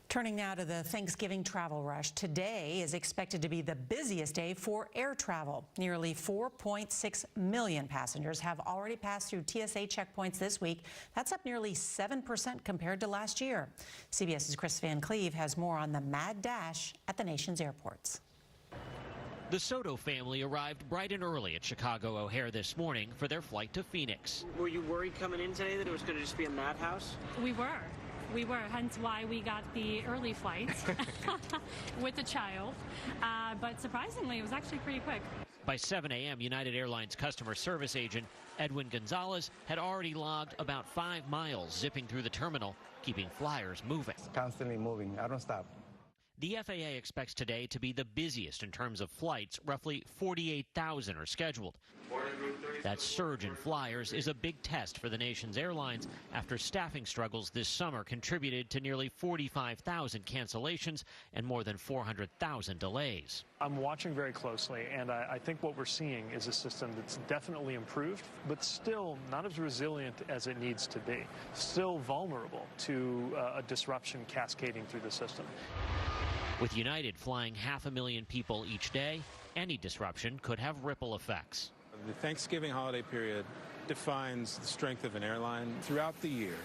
Turning now to the Thanksgiving travel rush. Today is expected to be the busiest day for air travel. Nearly 4.6 million passengers have already passed through TSA checkpoints this week. That's up nearly 7% compared to last year. CBS's Kris Van Cleave has more on the mad dash at the nation's airports. The Soto family arrived bright and early at Chicago O'Hare this morning for their flight to Phoenix. Were you worried coming in today that it was going to just be a madhouse? We were, hence why we got the early flight with the child. But surprisingly, it was actually pretty quick. By 7 a.m., United Airlines customer service agent Edwin Gonzalez had already logged about 5 miles zipping through the terminal, keeping flyers moving. It's constantly moving. I don't stop. The FAA expects today to be the busiest in terms of flights. Roughly 48,000 are scheduled. That surge in flyers is a big test for the nation's airlines after staffing struggles this summer contributed to nearly 45,000 cancellations and more than 400,000 delays. I'm watching very closely, and I think what we're seeing is a system that's definitely improved, but still not as resilient as it needs to be. Still vulnerable to a disruption cascading through the system. With United flying 500,000 people each day, any disruption could have ripple effects. The Thanksgiving holiday period defines the strength of an airline. Throughout the year,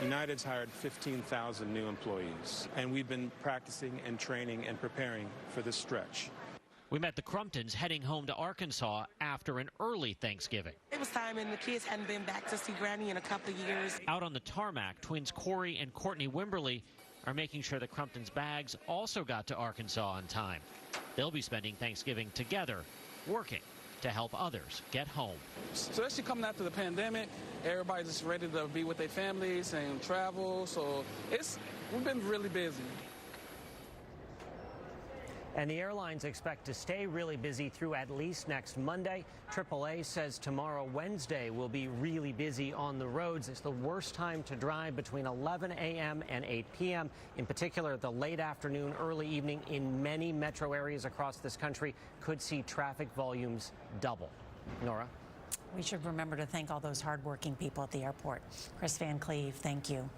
United's hired 15,000 new employees, and we've been practicing and training and preparing for this stretch. We met the Crumptons heading home to Arkansas after an early Thanksgiving. It was time, and the kids hadn't been back to see Granny in a couple of years. Out on the tarmac, twins Corey and Courtney Wimberly are making sure the Crumptons' bags also got to Arkansas on time. They'll be spending Thanksgiving together, working to help others get home. Especially coming after the pandemic, everybody's just ready to be with their families and travel, so we've been really busy. And the airlines expect to stay really busy through at least next Monday. AAA says tomorrow, Wednesday, will be really busy on the roads. It's the worst time to drive between 11 a.m. and 8 p.m. In particular, the late afternoon, early evening in many metro areas across this country could see traffic volumes double. Norah? We should remember to thank all those hardworking people at the airport. Kris Van Cleave, thank you.